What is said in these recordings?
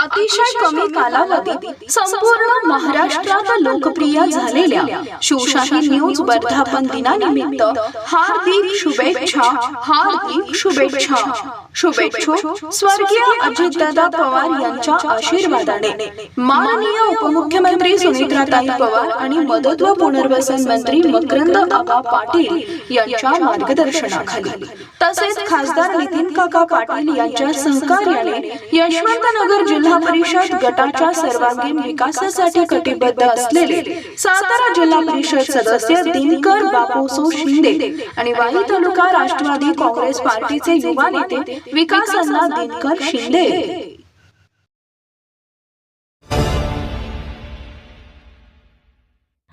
अतिशय कमी कालावधीत संपूर्ण महाराष्ट्रात लोकप्रिय झालेल्या शिवशाही न्यूज वर्धापन दिनानिमित्त हार्दिक शुभेच्छा, हार्दिक शुभेच्छा। शुभेच्छुक स्वर्गीय अजितदादा पवार यांच्या आशीर्वादाने माननीय उपमुख्यमंत्री सुनेत्राताई पवार आणि मदत व पुनर्वसन मंत्री मकरंद आबा पाटील यांच्या मार्गदर्शनाखाली तसेच खासदार नितीन काका पाटील यांच्या सहकार्याने यशवंतनगर जिल्हा परिषद गटाच्या सर्वांगीण विकासासाठी कटिबद्ध असलेले सातारा जिल्हा परिषद सदस्य दिनकर बापूसो शिंदे आणि वाई तालुका राष्ट्रवादी काँग्रेस पार्टीचे युवा नेते विकासअण्णा दिनकर शिंदे।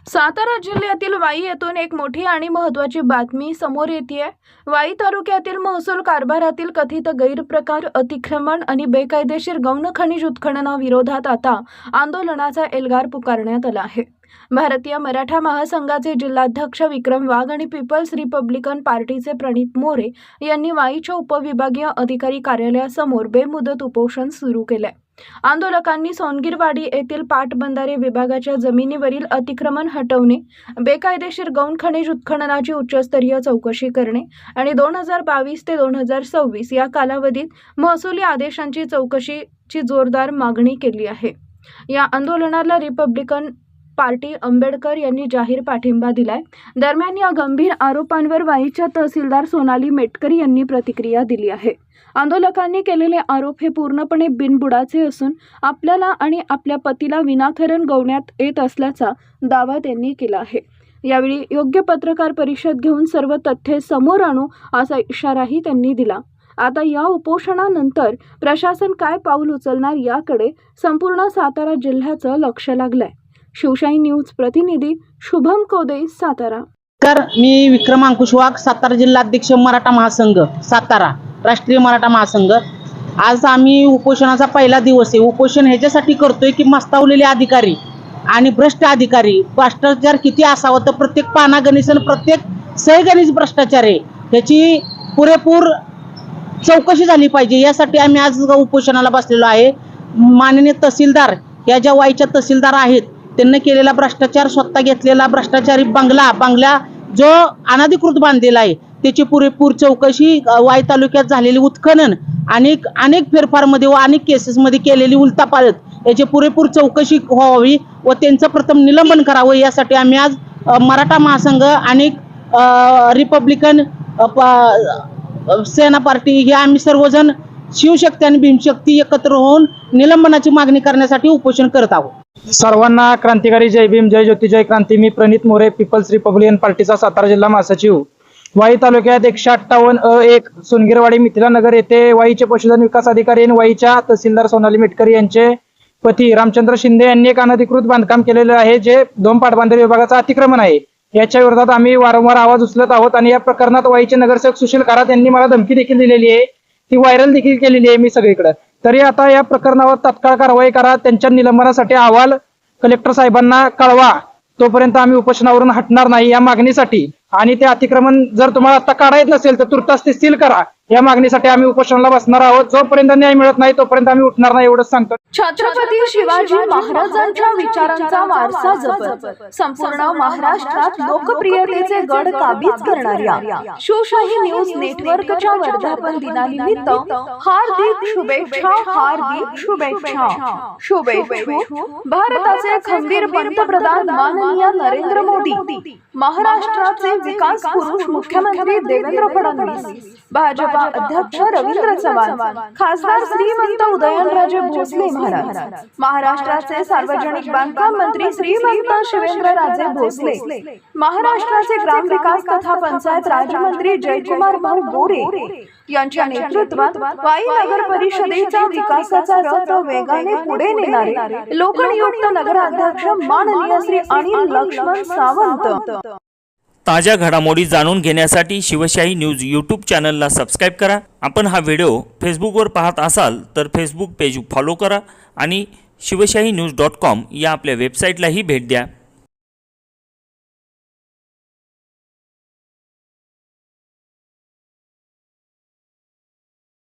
सातारा जिल्ह्यातील वाई येथून एक मोठी आणि महत्त्वाची बातमी समोर येते। वाई तालुक्यातील महसूल कारभारातील कथित गैरप्रकार, अतिक्रमण आणि बेकायदेशीर गौण खनिज उत्खननाविरोधात आता आंदोलनाचा एल्गार पुकारण्यात आला आहे। भारतीय मराठा महासंघाचे जिल्हाध्यक्ष विक्रम वाघ आणि पीपल्स रिपब्लिकन पार्टीचे प्रणित मोरे यांनी वाईच्या उपविभागीय अधिकारी कार्यालयासमोर बेमुदत उपोषण सुरू केले। आंदोलकांनी सोनगीरवाडी येथील पाटबंधारे विभागाच्या जमिनीवरील अतिक्रमण हटवणे, बेकायदेशीर गौण खनिज उत्खननाची उच्चस्तरीय चौकशी करणे आणि 2022 ते 2026 या कालावधीत महसुली आदेशांची चौकशीची जोरदार मागणी केली आहे। या आंदोलनाला रिपब्लिकन पार्टी आंबेडकर यांनी जाहीर पाठिंबा दिलाय। दरम्यान या गंभीर आरोपांवर वाईच्या तहसीलदार सोनाली मेटकरी यांनी प्रतिक्रिया दिली आहे। आंदोलकांनी केलेले आरोप हे पूर्णपणे बिनबुडाचे असून आपल्याला आणि आपल्या पतीला विनाकारण गौण्यात येत असल्याचा दावा त्यांनी केला आहे। यावेळी योग्य पत्रकार परिषद घेऊन सर्व तथ्ये समोर आणू असा इशाराही त्यांनी दिला। आता या उपोषणानंतर प्रशासन काय पाऊल उचलणार याकडे संपूर्ण सातारा जिल्ह्याचं लक्ष लागलंय। शिवशाही न्यूज प्रतिनिधी शुभम कोदे, सातारा। मी विक्रम अंकुश वाघ, सातारा जिल्हाध्यक्ष मराठा महासंघ, सातारा राष्ट्रीय मराठा महासंघ। आज आम्ही उपोषणाचा पहिला दिवस आहे। उपोषण ह्याच्यासाठी करतोय की मस्तावलेले अधिकारी आणि भ्रष्ट अधिकारी, भ्रष्टाचार किती असावं तर प्रत्येक पानागणिक आणि प्रत्येक सहगणिक भ्रष्टाचार आहे, ह्याची पुरेपूर चौकशी झाली पाहिजे। यासाठी आम्ही आज उपोषणाला बसलेलो आहे। माननीय तहसीलदार या ज्या वाईच्या तहसीलदार आहेत त्यांनी केलेला भ्रष्टाचार, स्वतः घेतलेला भ्रष्टाचारी बंगला जो अनधिकृत बांधलेला आहे त्याची पुरेपूर चौकशी, वाई तालुक्यात झालेली उत्खनन, अनेक फेरफारमध्ये व अनेक केसेसमध्ये केलेली उलटापालट याची पुरेपूर चौकशी व्हावी व त्यांचं प्रथम निलंबन करावं। यासाठी आम्ही आज मराठा महासंघ आणि रिपब्लिकन सेना पार्टी हे आम्ही सर्वजण शिवशक्ती आणि भीमशक्ती एकत्र होऊन निलंबनाची मागणी करण्यासाठी उपोषण करत आहोत। सर्वांना क्रांतिकारी जय भीम, जय ज्योती, जय क्रांती। मी प्रणित मोरे, पीपल्स रिपब्लिकन पार्टीचा सातारा जिल्हा महासचिव। वाई तालुक्यात 158-1 सोनगीरवाडी मिथिलानगर येथे वाईचे पशुधन विकास अधिकारी आणि वाईच्या तहसीलदार सोनाली मेटकरी यांचे पती रामचंद्र शिंदे यांनी एक अनधिकृत बांधकाम केलेले आहे, जे 2 पाटबंधारे विभागाचा अतिक्रमण आहे। याच्या विरोधात आम्ही वारंवार आवाज उचलत आहोत आणि या प्रकरणात वाईचे नगरसेवक सुशील खरात यांनी मला धमकी देखील दिलेली आहे, ती व्हायरल देखील केलेली आहे मी सगळीकडे। तरी आता या प्रकरणावर तात्काळ कारवाई करा, त्यांच्या निलंबनासाठी अहवाल कलेक्टर साहेबांना कळवा, तोपर्यंत आम्ही उपोषणावरून हटणार नाही या मागणीसाठी। आणि ते अतिक्रमण जर तुम्हाला आता काढायचं नसेल तर तुर्तास ते सील करा, या मागणीसाठी आम्ही उपोषणाला बसणार आहोत। जोपर्यंत न्याय मिळत नाही तोपर्यंत आम्ही उठणार नाही, एवढंच सांगतो। छत्रपती शिवाजी महाराजांच्या विचारांचा वारसा जपत संपूर्ण महाराष्ट्रात लोकप्रियतेचे गड काबीज करणाऱ्या शिवशाही न्यूज नेटवर्कच्या वर्धापन दिनानिमित्त हार्दिक शुभेच्छा, हार्दिक शुभेच्छा। शुभेच्छुक भारताचे खंबीर पंतप्रधान माननीय नरेंद्र मोदी, महाराष्ट्राचे विकास पुरुष मुख्यमंत्री देवेंद्र फडणवीस, भाजपा अध्यक्ष रवींद्र चव्हाण, खासदार श्रीमंत उदयनराजे भोसले महाराज, महाराष्ट्राचे सार्वजनिक बांधकाम मंत्री श्रीमंत शिवेंद्रराजे भोसले, महाराष्ट्राचे ग्रामविकास तथा पंचायत राज्यमंत्री जयकुमार भाऊ गोरे यांच्या नेतृत्वात वाई नगर परिषदेच्या विकासाचा रथ वेगाने पुढे नेणारे लोकनियुक्त नगराध्यक्ष माननीय श्री अनिल लक्ष्मण सावंत। ताज्या घडामोडी जाणून घेण्यासाठी शिवशाही न्यूज यूट्यूब चॅनलला सबस्क्राईब करा। आपण हा व्हिडिओ फेसबुकवर पाहत असाल तर फेसबुक पेज फॉलो करा आणि शिवशाही न्यूज.com या आपल्या वेबसाईटलाही भेट द्या।